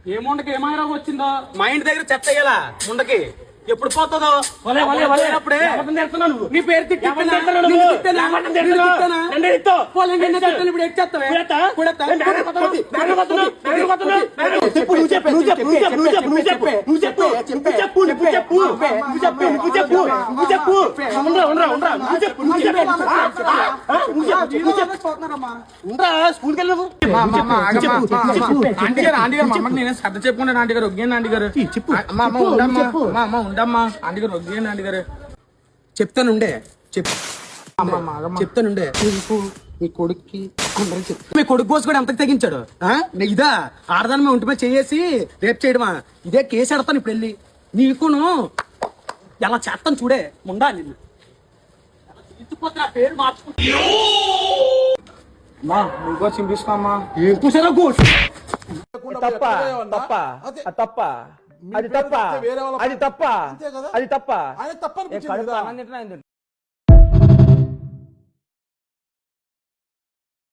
ఏ ముండకి ఏమైనా వచ్చిందో మా ఇంటి దగ్గర చెత్త అయ్యేలా ముండకి ఎప్పుడు పోతుందో అప్పుడే నీ పేరు స్కూల్కి వెళ్ళవు ఆంటీ గారు నేనే శ్రద్ధ చెప్పుకున్నాను ఆంటీ గారు ఒగ్గాను ఆంటీ గారు ఉండమ్మా ఆంటీ గారు ఒగ్గాను ఆంటీ గారు చెప్తానుండే చెప్తానుండే మీ కొడుక్కి మీ కొడుకు కోసం కూడా ఎంతకు తెగించాడు ఇదా ఆడదాని మీ ఒంటి మీద చేసి రేపు చేయడమా ఇదే కేసు ఎడతాను ఇప్పుడు వెళ్ళి నీకును ఎలా చేస్తాను చూడే ముందా నిన్ను పేరు మార్చుకుంటా చింపిస్తామా ఏం కూసారా గోష్ తప్ప తప్ప తప్ప అది తప్ప అది తప్ప అది తప్ప ఆయన తప్పని